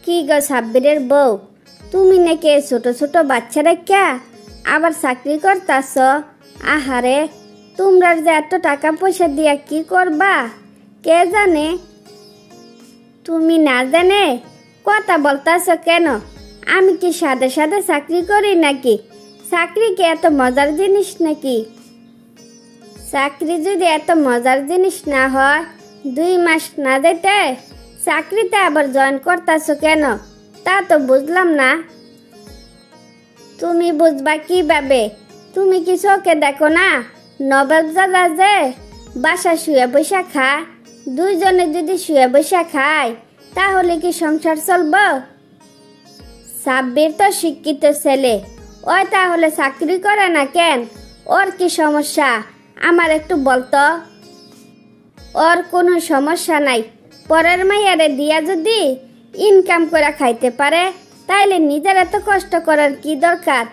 কি গো সাব্বিরের বউ, তুমি নাকি ছোট ছোট বাচ্চা রেখা আবার চাকরি করতাছ? আহারে, তোমরা যে এত টাকা পয়সা দিয়া কি করবা কে জানে? তুমি না জানে কথা বলতাছ কেন? আমি কি সাদে সাদে চাকরি করি নাকি? চাকরি কি এত মজার জিনিস নাকি? চাকরি যদি এত মজার জিনিস না হয়, 2 মাস না যেতে চাকরিতে আবার জয়েন করতেছ কেন? তা তো বুঝলাম না। তুমি বুঝবা কিভাবে? তুমি কি চোখে দেখো না নবাবজাদা যে বাসা শুয়ে বসে খায়? 2 জনে যদি শুয়ে বসে খায় তাহলে কি সংসার চলব? সাব্বির তো শিক্ষিত ছেলে, ওই তাহলে চাকরি করে না কেন? ওর কি সমস্যা আমার একটু বলতো। ওর কোনো সমস্যা নাই, পরের মাইয়ারে দিয়া যদি ইনকাম করে খাইতে পারে তাইলে নিজের এত কষ্ট করার কি দরকার?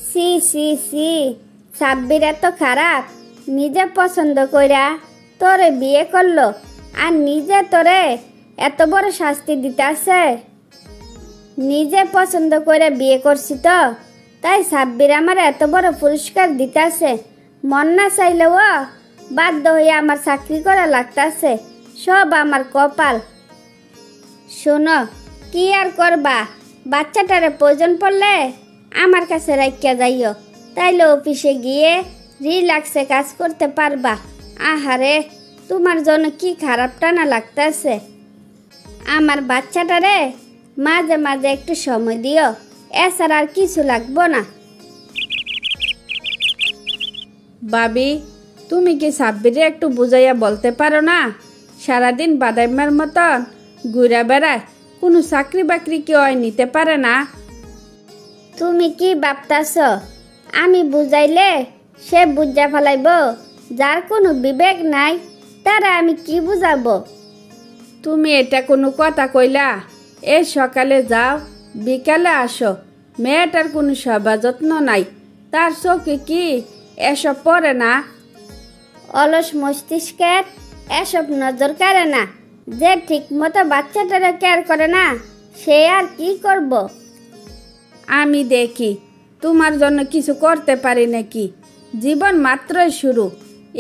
সি সি সি, সাব্বির এত খারাপ? নিজে পছন্দ কইরা তোরে বিয়ে করলো আর নিজে তোরে এত বড় শাস্তি দিতেছে। নিজে পছন্দ করে বিয়ে করছি তো, তাই সাব্বির আমার এত বড় পুরস্কার দিতেছে। মন না চাইলেও বাধ্য হয়ে আমার চাকরি করা লাগতেছে। সব আমার কপাল। শোনো, কি আর করবা, বাচ্চাটারে প্রয়োজন পড়লে আমার কাছে রাখিয়া যাইও, তাইলে অফিসে গিয়ে রিল্যাক্সে কাজ করতে পারবা। আহারে, তোমার জন্য কি খারাপ টানা লাগতেছে। আমার বাচ্চাটারে মাঝে মাঝে একটু সময় দিও, এছাড়া আর কিছু লাগবো না। ভাবি, তুমি কি সাব্বিরে একটু বুঝাইয়া বলতে পারো না? সারাদিন বাদাইমার মতন ঘুরে বেড়ায়, কোনো চাকরি বাকরি কি হয় নিতে পারে না? তুমি কি ভাবতাছ আমি বুঝাইলে সে বুঝা ফেলাইব? যার কোনো বিবেক নাই তারা আমি কি বুঝাবো? তুমি এটা কোনো কথা কইলা? এই সকালে যাও, বিকালে আসো। মেয়েটার কোনো সেবা যত্ন নাই, তার চোখে কি এসব পড়ে না? অলস মস্তিষ্কের এসব নজর কাড়ে না। যে ঠিক মতো বাচ্চাটারে কেয়ার করে না সে আর কি করব? আমি দেখি তোমার জন্য কিছু করতে পারি নাকি। জীবন মাত্রই শুরু।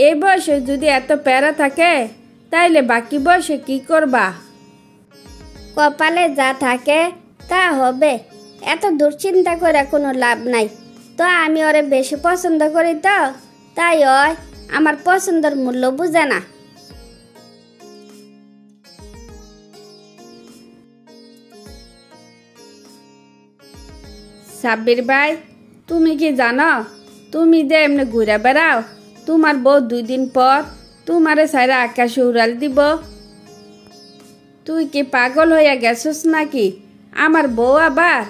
এই বয়সে যদি এত প্যারা থাকে তাইলে বাকি বয়সে কি করবা? কপালে যা থাকে তা হবে, এত দুশ্চিন্তা করে কোনো লাভ নাই। তো আমি ওরে বেশি পছন্দ করি তো, তাই ওই আমার পছন্দের মূল্য বুঝে না। সাব্বির ভাই, তুমি কি জানো তুমি যে এমনি ঘুরে বেড়াও, তোমার বউ 2 দিন পর তোমারে সাইরা আকাশে উড়াল দিব? তুই কি পাগল হইয়া গেছস নাকি? আমার বউ আবার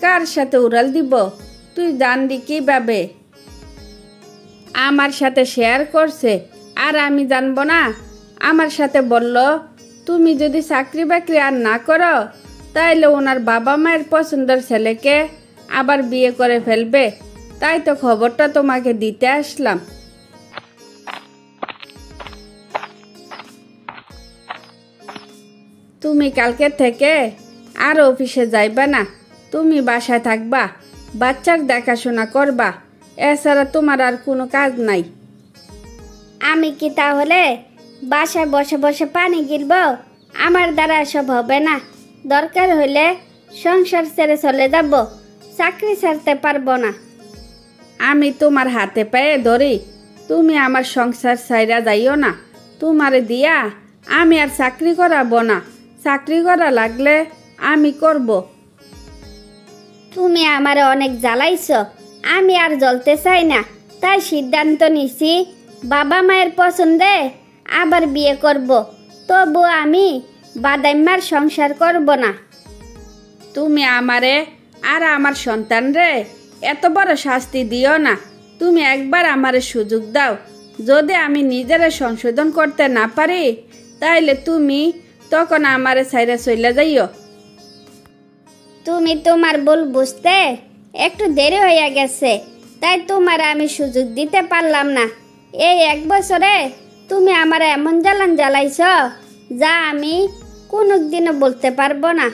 কার সাথে উড়াল দিব তুই জানবি কিভাবে? আমার সাথে শেয়ার করছে আর আমি জানবো না? আমার সাথে বলল তুমি যদি চাকরি বাকরি আর না করো তাইলে ওনার বাবা মায়ের পছন্দের ছেলেকে আবার বিয়ে করে ফেলবে। তাই তো খবরটা তোমাকে দিতে আসলাম। তুমি কালকে থেকে আর অফিসে যাইবা না, তুমি বাসায় থাকবা, বাচ্চার দেখাশোনা করবা, এছাড়া তোমার আর কোনো কাজ নাই। আমি কি তাহলে বাসায় বসে বসে পানি গিলবো? আমার দ্বারা সব হবে না। দরকার হইলে সংসার ছেড়ে চলে যাব, চাকরি ছাড়তে পারবো না। আমি তোমার হাতে পায়ে ধরি, তুমি আমার সংসার ছাইরা যাইও না। তোমারে দিয়া আমি আর চাকরি করাবো না। চাকরি করা লাগলে আমি করব। তুমি আমারে অনেক জ্বালাইছ, আমি আর জ্বলতে চাই না। তাই সিদ্ধান্ত নিছি বাবা মায়ের পছন্দে আবার বিয়ে করব, তবু আমি বাদাইম্মার সংসার করব না। তুমি আমারে আর আমার সন্তান রে এত বড় শাস্তি দিও না। তুমি একবার আমারে সুযোগ দাও। যদি আমি নিজেরে সংশোধন করতে না পারি তাইলে তুমি তখন আমারে ছাইরা চইলা যাইও। তুমি তোমার ভুল বুঝতে একটু দেরি হইয়া গেছে, তাই তোমার আমি সুযোগ দিতে পারলাম না। এই 1 বছরে তুমি আমার এমন জ্বালান জ্বালাইছ যা আমি কোনোদিনও বলতে পারবো না।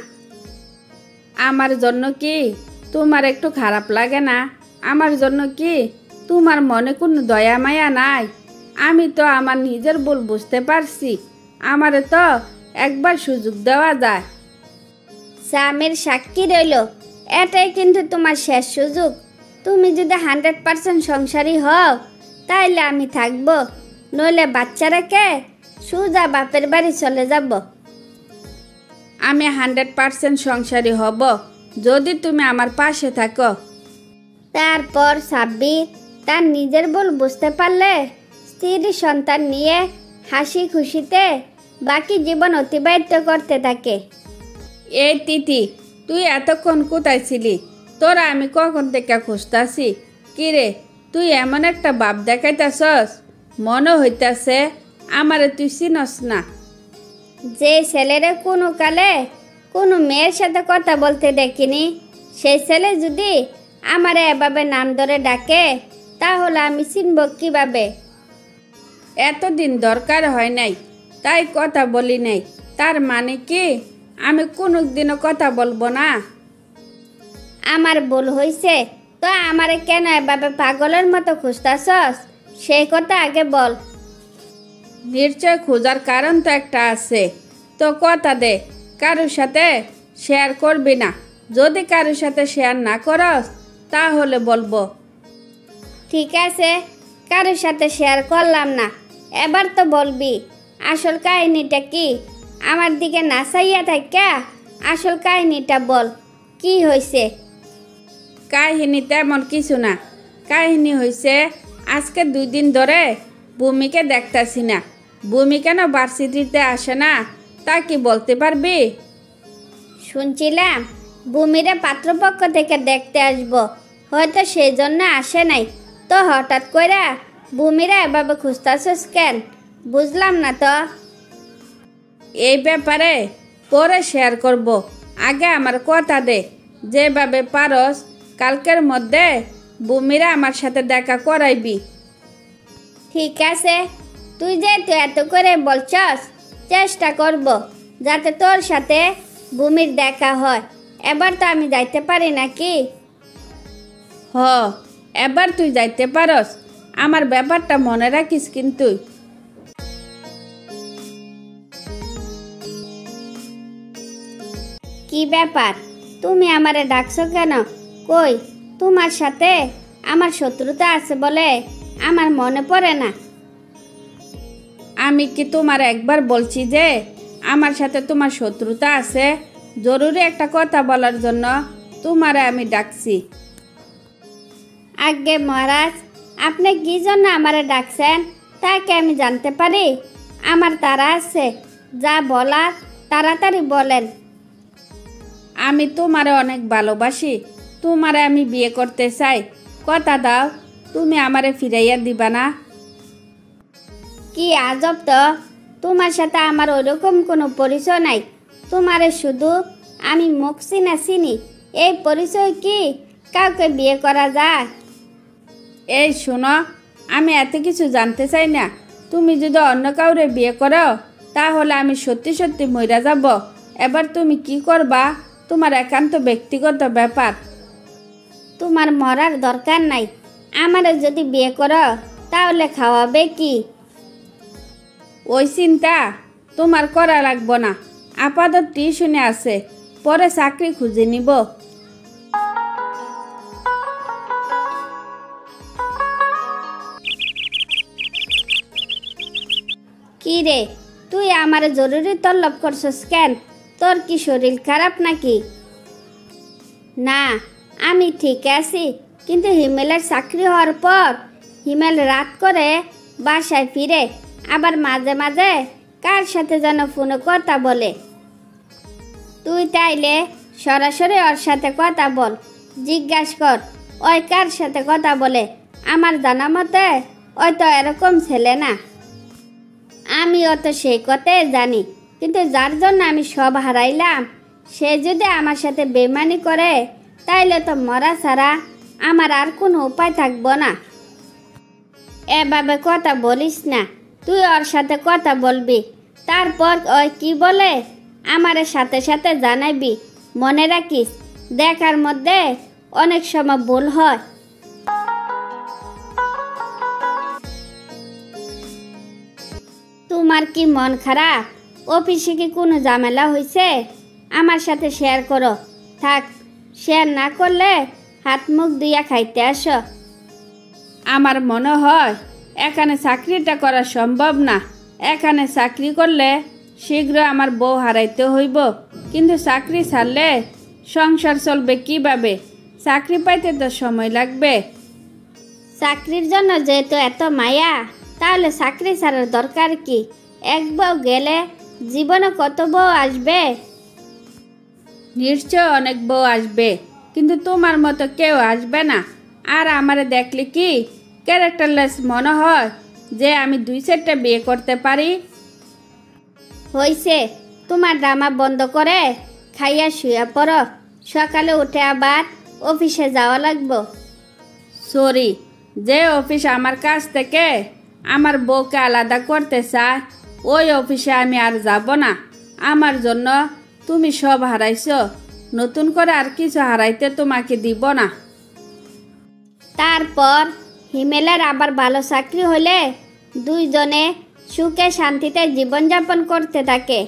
আমার জন্য কি তোমার একটু খারাপ লাগে না? আমার জন্য কি তোমার মনে কোনো দয়া মায়া নাই? আমি তো আমার নিজের ভুল বুঝতে পারছি, আমারে তো একবার সুযোগ দেওয়া যায়। স্বামীর সাক্ষী রইল, এটাই কিন্তু তোমার শেষ সুযোগ। তুমি যদি 100% সংসারী হও তাইলে আমি থাকবো, নইলে বাচ্চা রেখে সোজা বাপের বাড়ি চলে যাব। আমি 100% সংসারী হব যদি তুমি আমার পাশে থাকো। তারপর সাব্বির তার নিজের ভুল বুঝতে পারলে স্ত্রী সন্তান নিয়ে হাসি খুশিতে বাকি জীবন অতিবাহিত করতে থাকে। এই তিথি, তুই এতক্ষণ কোথায় ছিলি? তোরা আমি কখন থেকে খুঁজতাছি। কিরে, তুই এমন একটা ভাব দেখাইতাছস, মনে হইতাছে আমারে তুই চিনস না। যে ছেলেরে কোনো কালে কোনো মেয়ের সাথে কথা বলতে দেখিনি, সেই ছেলে যদি আমারে এভাবে নাম ধরে ডাকে তাহলে আমি চিনব কিভাবে? এতদিন দরকার হয় নাই তাই কথা বলি নাই, তার মানে কি আমি কোনোদিনও কথা বলবো না? আমার ভুল হয়েছে তো আমারে কেন এভাবে পাগলের মতো খুঁজতাছস সেই কথা আগে বল। নিশ্চয় খোঁজার কারণ তো একটা আছে। তো কথা দে, কারোর সাথে শেয়ার করবি না। যদি কারোর সাথে শেয়ার না করস তাহলে বলবো। ঠিক আছে, কারোর সাথে শেয়ার করলাম না, এবার তো বলবি আসল কাহিনীটা কি? আমার দিকে না চাইয়া থাকা আসল কাহিনীটা বল, কি হয়েছে? কাহিনী তেমন কিছু না। কাহিনী হয়েছে, আজকে 2 দিন ধরে ভূমিকে দেখতাছি না। ভূমি কেন ভার্সিটিতে আসে না তা কি বলতে পারবি? শুনছিলাম ভূমিরে পাত্রপক্ষ থেকে দেখতে আসবো, হয়তো সেই জন্য আসে নাই। তো হঠাৎ করে ভূমিরা এভাবে খুঁজতাছস কেন? বুঝলাম না তো। এই ব্যাপারে পরে শেয়ার করব, আগে আমার কথা দে। যেভাবে পারস কালকের মধ্যে ভূমিরা আমার সাথে দেখা করাইবি। ঠিক আছে, তুই যেহেতু এত করে বলছস, চেষ্টা করব যাতে তোর সাথে ভূমির দেখা হয়। এবার তো আমি যাইতে পারি নাকি? হ, এবার তুই যাইতে পারস। আমার ব্যাপারটা মনে রাখিস কিন্তু। কি ব্যাপার, তুমি আমারে ডাকছো কেন? কই, তোমার সাথে আমার শত্রুতা আছে বলে আমার মনে পড়ে না। আমি কি তোমার একবার বলছি যে আমার সাথে তোমার শত্রুতা আছে? জরুরি একটা কথা বলার জন্য তোমারে আমি ডাকছি। আজ্ঞে মহারাজ, আপনি কি জন্য আমারে ডাকছেন তা কি আমি জানতে পারি? আমার তারা আছে, যা বলার তাড়াতাড়ি বলেন। আমি তোমারে অনেক ভালোবাসি, তোমারে আমি বিয়ে করতে চাই। কথা দাও, তুমি আমারে ফিরাইয়া দিবা না? কি আজব তো, তোমার সাথে আমার ওরকম কোনো পরিচয় নাই। তোমারে শুধু আমি মুখ চিনা চিনি, এই পরিচয় কি কাউকে বিয়ে করা যায়? এই শোনো, আমি এত কিছু জানতে চাই না। তুমি যদি অন্য কাউরে বিয়ে করো তাহলে আমি সত্যি সত্যি মইরা যাব। এবার তুমি কি করবা তোমার একান্ত ব্যক্তিগত ব্যাপার। তোমার মরার দরকার নাই, আমারে যদি বিয়ে করো তাহলে খাওয়াবে কি? ওই চিন্তা তোমার করা লাগবো না। আপাতত টিউশনে আছে, পরে চাকরি খুঁজে নিব। কি রে, তুই আমারে জরুরি তলব করছস কেন? তোর কি শরীর খারাপ নাকি? না, আমি ঠিক আছি, কিন্তু হিমেলের চাকরি হওয়ার পর হিমেল রাত করে বাসায় ফিরে, আবার মাঝে মাঝে কার সাথে যেন ফোনে কথা বলে। তুই তাইলে সরাসরি ওর সাথে কথা বল, জিজ্ঞাসা কর ওই কার সাথে কথা বলে। আমার জানা মতে ওই তো এরকম ছেলে না। আমিও তো সেই কথাই জানি, কিন্তু যার জন্য আমি সব হারাইলাম সে যদি আমার সাথে বেমানি করে তাইলে তো মরা ছাড়া আমার আর কোনো উপায় থাকবো না। এভাবে কথা বলিস না, তুই ওর সাথে কথা বলবি, তারপর ওই কি বলে আমার সাথে সাথে জানাবি। মনে রাখিস, দেখার মধ্যে অনেক সময় ভুল হয়। তোমার কি মন খারাপ? অফিসে কি কোনো ঝামেলা হয়েছে? আমার সাথে শেয়ার করো। থাক, শেয়ার না করলে হাত মুখ ধুইয়া খাইতে আসো। আমার মনে হয় এখানে চাকরিটা করা সম্ভব না। এখানে চাকরি করলে শীঘ্র আমার বউ হারাইতে হইব, কিন্তু চাকরি ছাড়লে সংসার চলবে কিভাবে? চাকরি পাইতে তো সময় লাগবে। চাকরির জন্য যেহেতু এত মায়া, তাহলে চাকরি ছাড়ার দরকার কি? এক বউ গেলে জীবনে কত বউ আসবে? নিশ্চয় অনেক বউ আসবে, কিন্তু তোমার মতো কেউ আসবে না। আর আমারে দেখলে কি ক্যারেক্টারলেস মনে হয় যে আমি 2-4টা বিয়ে করতে পারি? হইছে, তোমার ড্রামা বন্ধ করে খাইয়া শুয়ে পড়ো। সকালে উঠে আবার অফিসে যাওয়া লাগবো। সরি, যে অফিস আমার কাছ থেকে আমার বউকে আলাদা করতে চায় ওই অফিসে আমি আর যাব না। আমার জন্য তুমি সব হারাইছো, নতুন করে আর কিছু হারাইতে তোমাকে দিব না। তারপর হিমেলের আবার ভালো চাকরি হলে দুইজনে সুখে শান্তিতে জীবনযাপন করতে থাকে।